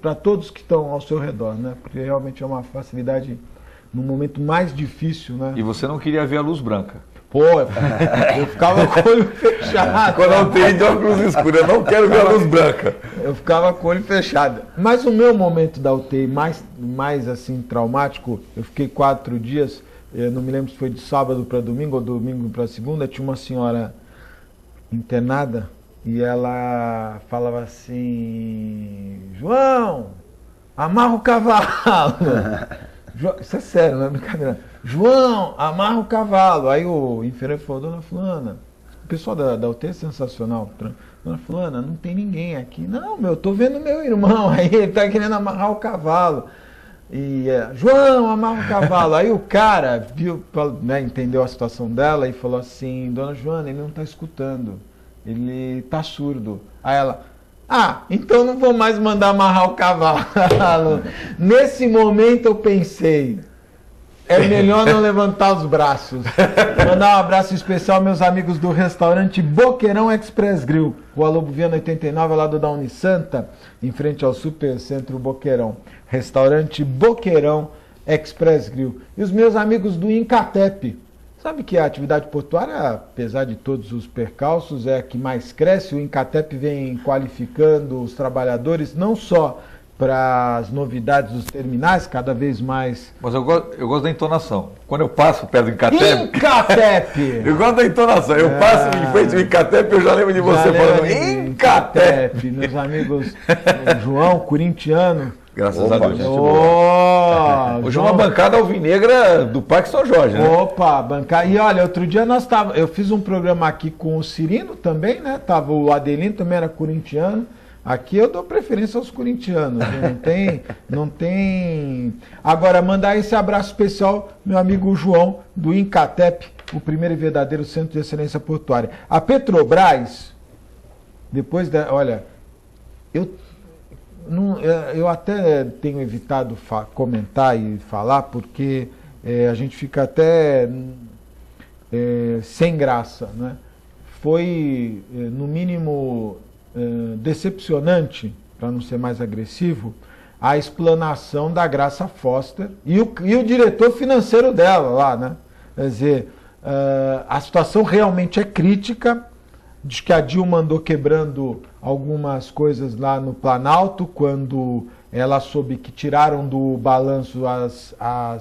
para todos que estão ao seu redor, né? Porque realmente é uma facilidade no momento mais difícil, né? E você não queria ver a luz branca? Pô, eu ficava com o olho fechado. Quando eu tenho de óculos escuros, eu não quero ver a luz branca. Eu ficava com o olho fechado. Mas o meu momento da UTI mais assim, traumático, eu fiquei 4 dias, eu não me lembro se foi de sábado para domingo ou domingo para segunda, tinha uma senhora internada e ela falava assim: João, amarra o cavalo. Isso é sério, não é brincadeira. João, amarra o cavalo. Aí o enfermeiro falou: Dona Fulana, o pessoal da UTI é sensacional. Dona Fulana, não tem ninguém aqui. Não, eu tô vendo meu irmão aí, ele tá querendo amarrar o cavalo. E João, amarra o cavalo. Aí o cara viu, né, entendeu a situação dela e falou assim: Dona Joana, ele não tá escutando, ele tá surdo. Aí ela: então não vou mais mandar amarrar o cavalo. Nesse momento eu pensei: é melhor não levantar os braços. Mandar um abraço especial aos meus amigos do restaurante Boqueirão Express Grill, Rua Lobo Viana 89, ao lado da Unisanta, em frente ao Supercentro Boqueirão. Restaurante Boqueirão Express Grill. E os meus amigos do Incatep. Sabe que a atividade portuária, apesar de todos os percalços, é a que mais cresce. O Incatep vem qualificando os trabalhadores não só para as novidades dos terminais, cada vez mais... Mas eu gosto da entonação. Quando eu passo perto do Incatep... Incatep! Eu gosto da entonação. Eu passo em frente ao Incatep, eu já lembro de você falando Incatep! Meus amigos, João, corintiano... Graças a Deus. Hoje é uma bancada alvinegra do Parque São Jorge, né? Opa, bancada. E olha, outro dia eu fiz um programa aqui com o Cirino também, né? Tava o Adelino, também era corintiano. Aqui eu dou preferência aos corintianos, não tem... Agora, mandar esse abraço especial, meu amigo João, do Incatep, o primeiro e verdadeiro centro de excelência portuária. A Petrobras, depois da... Olha, eu até tenho evitado comentar e falar, porque a gente fica até sem graça, né? Foi, no mínimo... decepcionante, para não ser mais agressivo, a explanação da Graça Foster e o diretor financeiro dela lá, né? Quer dizer, a situação realmente é crítica. Diz que a Dilma andou quebrando algumas coisas lá no Planalto, quando ela soube que tiraram do balanço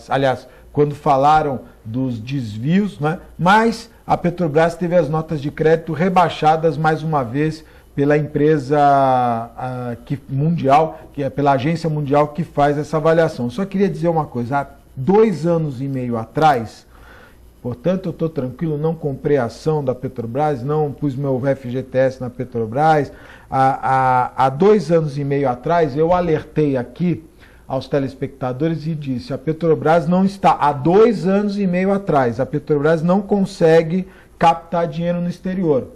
aliás, quando falaram dos desvios, né? Mas a Petrobras teve as notas de crédito rebaixadas mais uma vez pela empresa mundial, que é pela agência mundial que faz essa avaliação. Só queria dizer uma coisa, há 2 anos e meio atrás, portanto eu estou tranquilo, não comprei ação da Petrobras, não pus meu FGTS na Petrobras. Há 2 anos e meio atrás eu alertei aqui aos telespectadores e disse, a Petrobras não está, há 2 anos e meio atrás, a Petrobras não consegue captar dinheiro no exterior.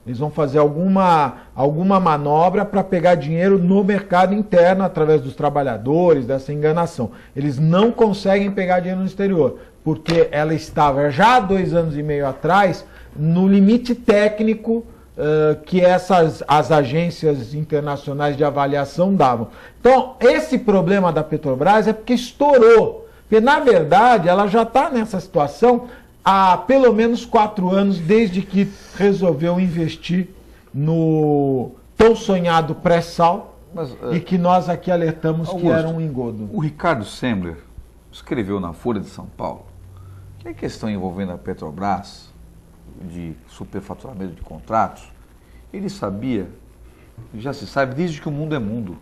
Eles vão fazer alguma manobra para pegar dinheiro no mercado interno através dos trabalhadores, dessa enganação. Eles não conseguem pegar dinheiro no exterior, porque ela estava já há 2 anos e meio atrás no limite técnico que as agências internacionais de avaliação davam. Então, esse problema da Petrobras é porque estourou. Porque, na verdade, ela já está nessa situação há pelo menos 4 anos, desde que resolveu investir no tão sonhado pré-sal, e que nós aqui alertamos Augusto, que era um engodo. O Ricardo Semler escreveu na Folha de São Paulo que a questão envolvendo a Petrobras, de superfaturamento de contratos, ele sabia, já se sabe, desde que o mundo é mundo.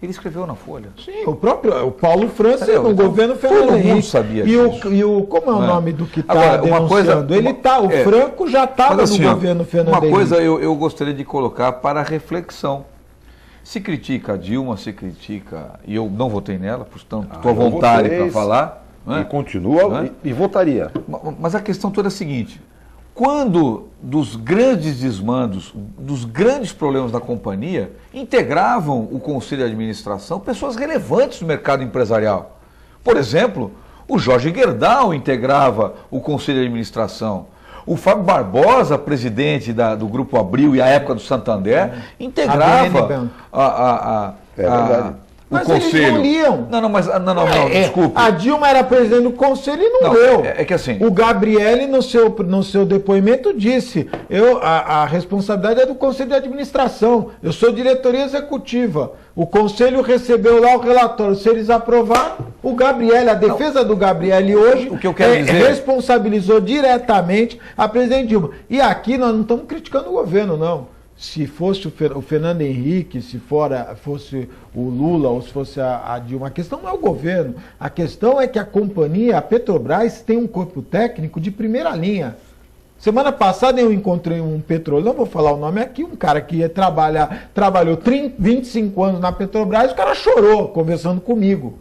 Ele escreveu na Folha. Sim, o Paulo França, no governo Fernando Henrique. Todo mundo sabia disso. Como é o nome do que está denunciando? O Franco já estava no governo Fernando Henrique. Uma coisa eu gostaria de colocar para reflexão. Se critica a Dilma, se critica, e eu não votei nela, portanto, estou à vontade para falar. E continua, e votaria. Mas a questão toda é a seguinte, quando dos grandes desmandos, dos grandes problemas da companhia, integravam o Conselho de Administração pessoas relevantes do mercado empresarial. Por exemplo, o Jorge Gerdau integrava o Conselho de Administração. O Fábio Barbosa, presidente do Grupo Abril e à época do Santander, integrava o mas conselho. Eles não liam. Não, desculpe. A Dilma era presidente do conselho e não leu. É que assim... O Gabrielli, no seu depoimento, disse, a responsabilidade é do Conselho de Administração, eu sou diretoria executiva. O conselho recebeu lá o relatório, se eles aprovaram, o Gabrielli, a defesa do Gabrielli hoje, o que eu quero dizer... responsabilizou diretamente a presidente Dilma. E aqui nós não estamos criticando o governo, não. Se fosse o Fernando Henrique, se fosse o Lula ou se fosse a Dilma, a questão não é o governo. A questão é que a companhia, a Petrobras, tem um corpo técnico de primeira linha. Semana passada eu encontrei um petroleiro, não vou falar o nome aqui, um cara que trabalhou 25 anos na Petrobras, o cara chorou conversando comigo.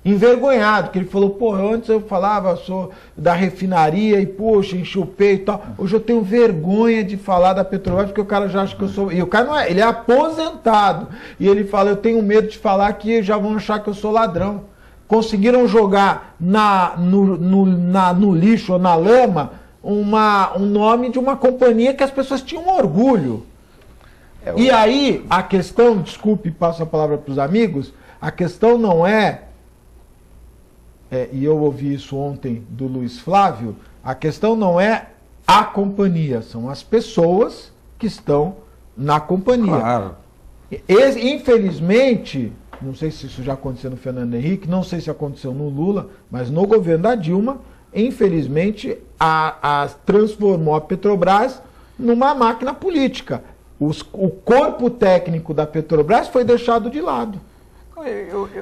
Envergonhado, que ele falou, antes eu falava, sou da refinaria e, poxa, enchi o peito e tal. Hoje eu tenho vergonha de falar da Petrobras, porque o cara já acha que eu sou... E o cara não é, ele é aposentado. E ele fala, eu tenho medo de falar que já vão achar que eu sou ladrão. conseguiram jogar no lixo ou na lama um nome de uma companhia que as pessoas tinham orgulho. E aí, a questão, desculpe, passo a palavra para os amigos, a questão não e eu ouvi isso ontem do Luiz Flávio, a questão não é a companhia, são as pessoas que estão na companhia. Claro. Infelizmente, não sei se isso já aconteceu no Fernando Henrique, não sei se aconteceu no Lula, mas no governo da Dilma, infelizmente, transformou a Petrobras numa máquina política. O corpo técnico da Petrobras foi deixado de lado.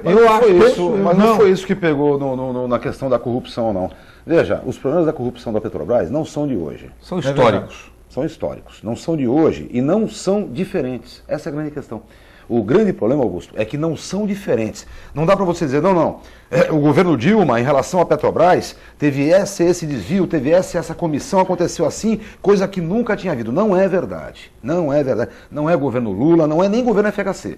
Não foi isso que pegou na questão da corrupção, não. Veja, os problemas da corrupção da Petrobras não são de hoje. São históricos. São históricos. Não são de hoje e não são diferentes. Essa é a grande questão. O grande problema, Augusto, é que não são diferentes. Não dá para você dizer, não. O governo Dilma, em relação à Petrobras, teve esse desvio, teve essa comissão, aconteceu assim, coisa que nunca tinha havido. Não é verdade. Não é verdade. Não é governo Lula, não é nem governo FHC.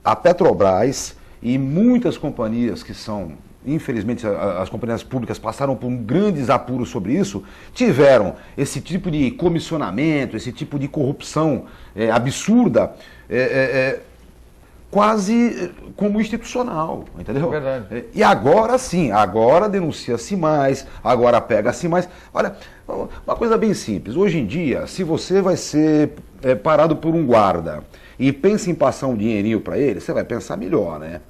A Petrobras e muitas companhias que são, infelizmente, as companhias públicas passaram por grandes apuros sobre isso, tiveram esse tipo de comissionamento, esse tipo de corrupção absurda, quase como institucional, entendeu? É verdade. E agora sim, agora denuncia-se mais, agora pega-se mais. Olha, uma coisa bem simples, hoje em dia, se você vai ser parado por um guarda e pensa em passar um dinheirinho para ele, você vai pensar melhor, né?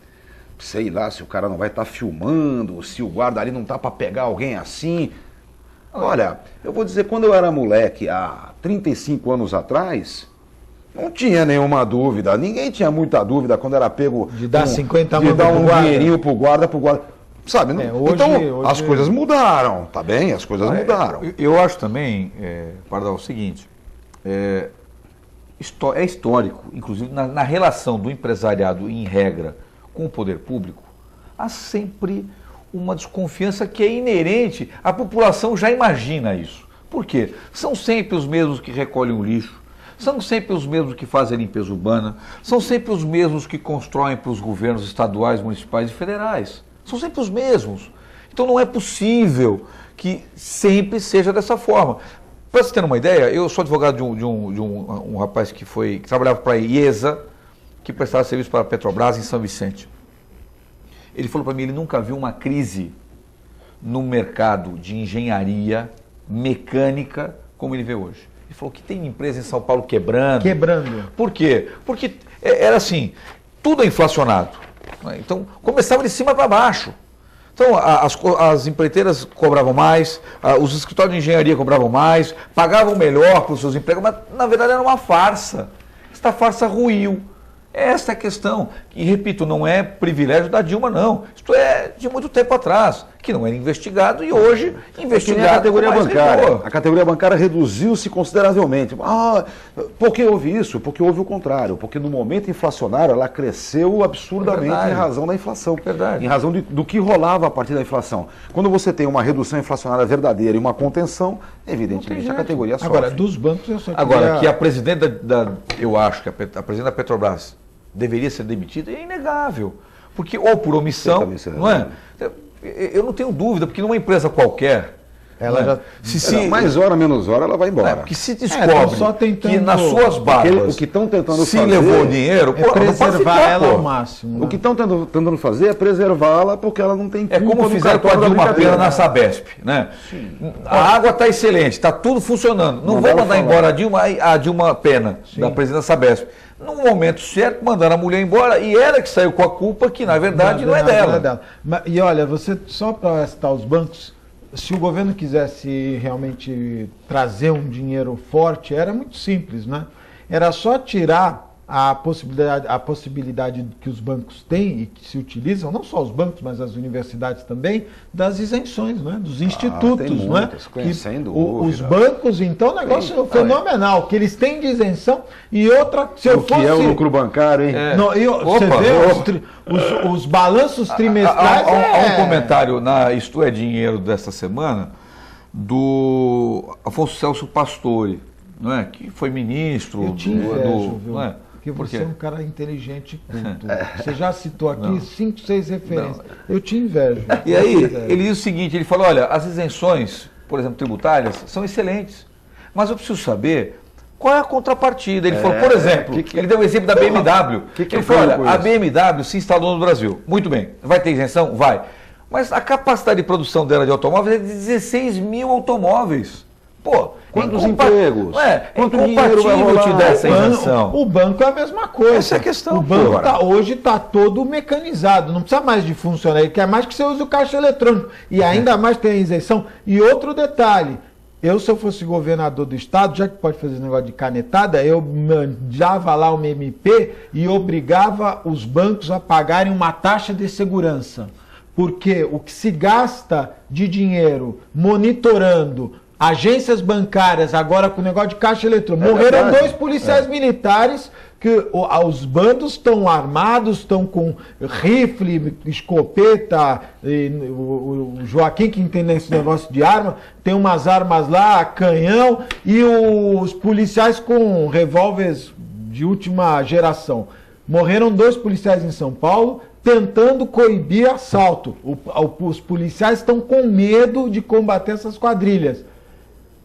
Sei lá, se o cara não vai estar filmando, se o guarda ali não tá para pegar alguém assim. Olha, eu vou dizer, quando eu era moleque, há 35 anos atrás, não tinha nenhuma dúvida, ninguém tinha muita dúvida quando era pego de dar 50 de dar um dinheirinho pro guarda, sabe? Hoje, então, as coisas mudaram, tá bem? As coisas mudaram. Eu acho também, Pardal, o seguinte, é histórico, inclusive na relação do empresariado, em regra, com o poder público, há sempre uma desconfiança que é inerente, a população já imagina isso. Por quê? São sempre os mesmos que recolhem o lixo, são sempre os mesmos que fazem a limpeza urbana, são sempre os mesmos que constroem para os governos estaduais, municipais e federais. São sempre os mesmos. Então não é possível que sempre seja dessa forma. Para você ter uma ideia, eu sou advogado de um rapaz que trabalhava para a IESA, que prestava serviço para a Petrobras em São Vicente. Ele falou para mim, ele nunca viu uma crise no mercado de engenharia mecânica como ele vê hoje. Ele falou que tem empresa em São Paulo quebrando. Por quê? Porque era assim, tudo é inflacionado. Então, começava de cima para baixo. Então, as empreiteiras cobravam mais, os escritórios de engenharia cobravam mais, pagavam melhor para os seus empregos, mas na verdade era uma farsa. Esta farsa ruiu. Essa é a questão. E, repito, não é privilégio da Dilma, não. Isto é de muito tempo atrás, que não era investigado e hoje investigado. A categoria bancária. A categoria bancária reduziu-se consideravelmente. Por que houve isso? Porque houve o contrário. Porque no momento inflacionário ela cresceu absurdamente em razão da inflação. Verdade. Em razão do que rolava a partir da inflação. Quando você tem uma redução inflacionária verdadeira e uma contenção, evidentemente a categoria sofre. Agora, dos bancos eu só queria... Agora, que a presidente eu acho que a presidente da Petrobras deveria ser demitida, é inegável. Porque, ou por omissão, não é? Eu não tenho dúvida, porque numa empresa qualquer, ela já... mais hora, menos hora, ela vai embora. Porque se descobre só tentando... que nas suas barbas o que estão tentando se fazer levou o dinheiro, é preservar ela ao máximo. Né? O que estão tentando fazer é preservá-la porque ela não tem culpa. É como fizeram com a Dilma Pena na Sabesp. Né? A água está excelente, está tudo funcionando. Não vou mandar embora a Dilma Pena, da presidente da Sabesp. No momento certo, mandaram a mulher embora e ela que saiu com a culpa, que na verdade não é dela. E olha, você só para citar os bancos, se o governo quisesse realmente trazer um dinheiro forte, era muito simples, né? Era só tirar a possibilidade que os bancos têm e que se utilizam, não só os bancos, mas as universidades também, das isenções, né? Dos institutos. Tem muitas, né? Sem dúvida. Os bancos, então, o negócio fenomenal, que eles têm de isenção e outra... Se eu fosse, que é o lucro bancário, hein? Você vê os balanços trimestrais... Há um comentário na Isto é Dinheiro desta semana do Afonso Celso Pastore, não é? Que foi ministro não é? Porque você é um cara inteligente e culto. Você já citou aqui 5, 6 referências. Não. Eu te invejo. E aí, ele diz o seguinte, ele falou, olha, as isenções, por exemplo, tributárias, são excelentes. Mas eu preciso saber qual é a contrapartida. Ele falou, por exemplo, ele deu o exemplo da BMW. Ele falou, olha, a BMW se instalou no Brasil. Muito bem. Vai ter isenção? Vai. Mas a capacidade de produção dela de automóveis é de 16 mil automóveis. Pô, quantos empregos? Quanto dinheiro vai rolar? Te dar essa isenção? O banco é a mesma coisa. Essa é a questão. O banco hoje está todo mecanizado. Não precisa mais de funcionário. Ele quer mais que você use o caixa eletrônico. E ainda mais tem a isenção. E outro detalhe. Se eu fosse governador do estado, já que pode fazer esse negócio de canetada, eu mandava lá uma MP e obrigava os bancos a pagarem uma taxa de segurança. Porque o que se gasta de dinheiro monitorando agências bancárias, agora com o negócio de caixa eletrônica, morreram 2 policiais militares, que os bandos estão armados, estão com rifle, escopeta, o Joaquim que entende esse negócio de arma, tem umas armas lá, canhão, e os policiais com revólveres de última geração. Morreram 2 policiais em São Paulo, tentando coibir assalto. Os policiais estão com medo de combater essas quadrilhas.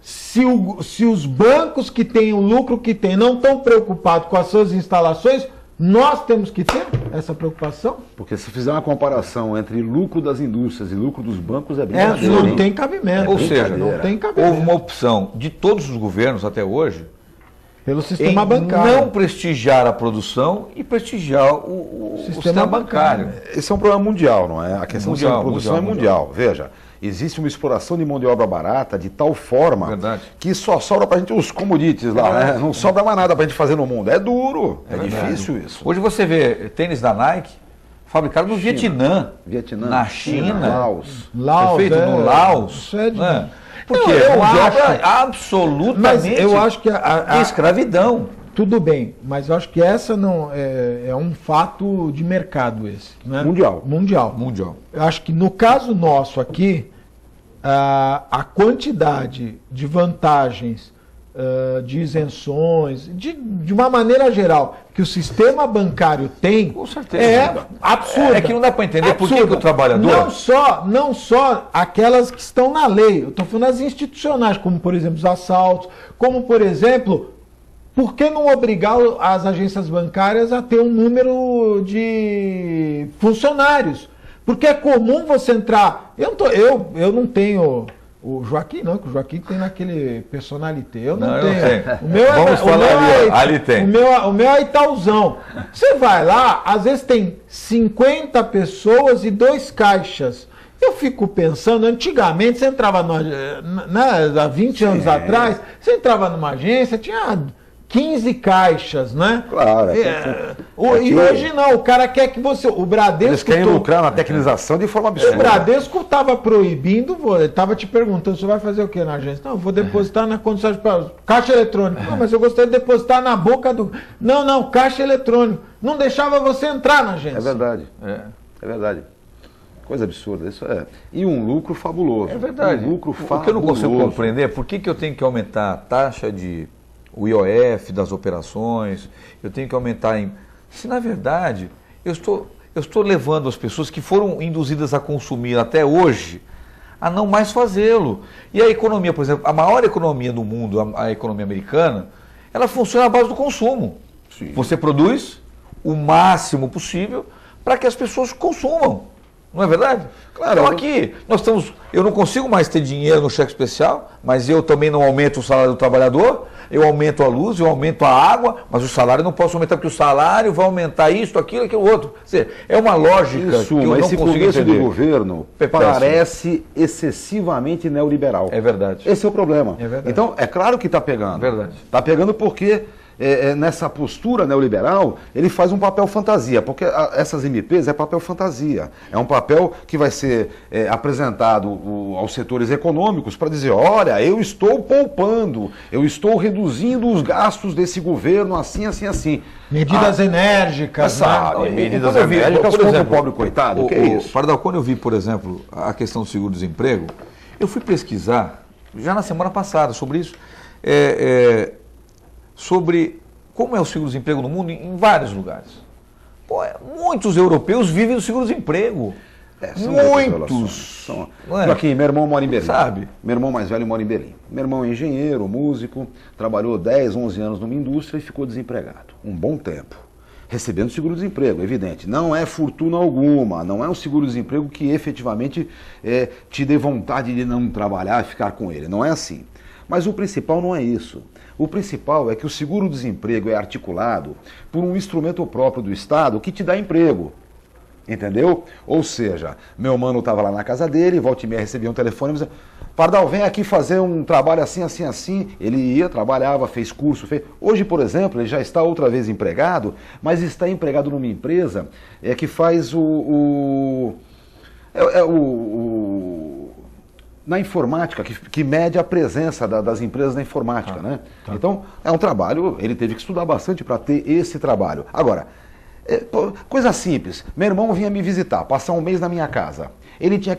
Se os bancos que têm o lucro que têm não estão preocupados com as suas instalações, nós temos que ter essa preocupação? Porque se fizer uma comparação entre lucro das indústrias e lucro dos bancos, é brincadeira. Não tem cabimento. Ou seja, não tem cabimento. Houve uma opção de todos os governos até hoje pelo sistema bancário. Não prestigiar a produção e prestigiar o sistema bancário. Esse é um problema mundial, não é? A questão da produção é mundial. Veja, existe uma exploração de mão de obra barata de tal forma que só sobra para a gente os commodities lá, né? Não sobra mais nada para a gente fazer no mundo. É duro, é difícil isso. Hoje você vê tênis da Nike fabricado no Vietnã, na China, Laos, feito no Laos. Porque eu acho absolutamente mas eu acho que a escravidão. Tudo bem, mas eu acho que essa não é um fato de mercado esse. Né? Mundial. Eu acho que no caso nosso aqui, a quantidade de vantagens, de isenções, de uma maneira geral, que o sistema bancário tem, com certeza, é absurda. É que não dá para entender por que o trabalhador... Não só aquelas que estão na lei, eu estou falando as institucionais, como por exemplo os assaltos, como por exemplo... Por que não obrigar as agências bancárias a ter um número de funcionários? Porque é comum você entrar... Eu não tenho... O Joaquim não, que o Joaquim tem naquele personalité. Eu não tenho. O meu Vamos falar ali tem. O meu é Itaúzão. Você vai lá, às vezes tem 50 pessoas e 2 caixas. Eu fico pensando, antigamente você entrava há 20 anos atrás, você entrava numa agência, tinha 15 caixas, né? Claro. E hoje não, o cara quer que você... O Bradesco... Eles querem lucrar na tecnização de forma absurda. O Bradesco estava proibindo, ele estava te perguntando, você vai fazer o que na agência? Não, eu vou depositar na condição de caixa eletrônica. Não, mas eu gostaria de depositar na boca do... Não, caixa eletrônico. Não deixava você entrar na agência. É verdade. É verdade. Coisa absurda, isso é. E um lucro fabuloso. É verdade. Um lucro fabuloso. O que eu não consigo compreender é por que eu tenho que aumentar a taxa o IOF das operações, eu tenho que aumentar Se na verdade eu estou levando as pessoas que foram induzidas a consumir até hoje a não mais fazê-lo. E a economia, por exemplo, a maior economia do mundo, a economia americana, ela funciona à base do consumo. Sim. Você produz o máximo possível para que as pessoas consumam. Não é verdade? Claro. Então aqui, eu não consigo mais ter dinheiro no cheque especial, mas eu também não aumento o salário do trabalhador, eu aumento a luz, eu aumento a água, mas o salário eu não posso aumentar, porque o salário vai aumentar isso, aquilo, outro. Quer dizer, é uma lógica que eu não consigo entender. Esse começo do governo parece excessivamente neoliberal. É verdade. Esse é o problema. É verdade. Então, é claro que está pegando. É verdade. Está pegando porque... nessa postura neoliberal, ele faz um papel fantasia, porque essas MPs é papel fantasia. É um papel que vai ser apresentado aos setores econômicos para dizer, olha, eu estou poupando, eu estou reduzindo os gastos desse governo assim, assim, assim. Medidas enérgicas, sabe? Medidas enérgicas contra o pobre coitado, o que é isso? Pardal, quando eu vi, por exemplo, a questão do seguro-desemprego, eu fui pesquisar, já na semana passada, sobre isso, sobre como é o seguro-desemprego no mundo? Em vários lugares. Pô, muitos europeus vivem do seguro-desemprego. Muitos. Aqui, meu irmão mora em Berlim. Sabe? Meu irmão mais velho mora em Berlim. Meu irmão é engenheiro, músico, trabalhou 10, 11 anos numa indústria e ficou desempregado. Um bom tempo. Recebendo seguro-desemprego, evidente. Não é fortuna alguma, não é um seguro-desemprego que efetivamente te dê vontade de não trabalhar e ficar com ele. Não é assim. Mas o principal não é isso. O principal é que o seguro-desemprego é articulado por um instrumento próprio do Estado que te dá emprego. Entendeu? Ou seja, meu mano estava lá na casa dele, volta e meia recebia um telefone e dizia: Pardal, vem aqui fazer um trabalho assim, assim, assim. Ele ia, trabalhava, fez curso. Hoje, por exemplo, ele já está outra vez empregado, mas está empregado numa empresa que faz na informática, que mede a presença das empresas na informática, né? Tá. Então, é um trabalho, ele teve que estudar bastante para ter esse trabalho. Agora, coisa simples, meu irmão vinha me visitar, passar um mês na minha casa. Ele tinha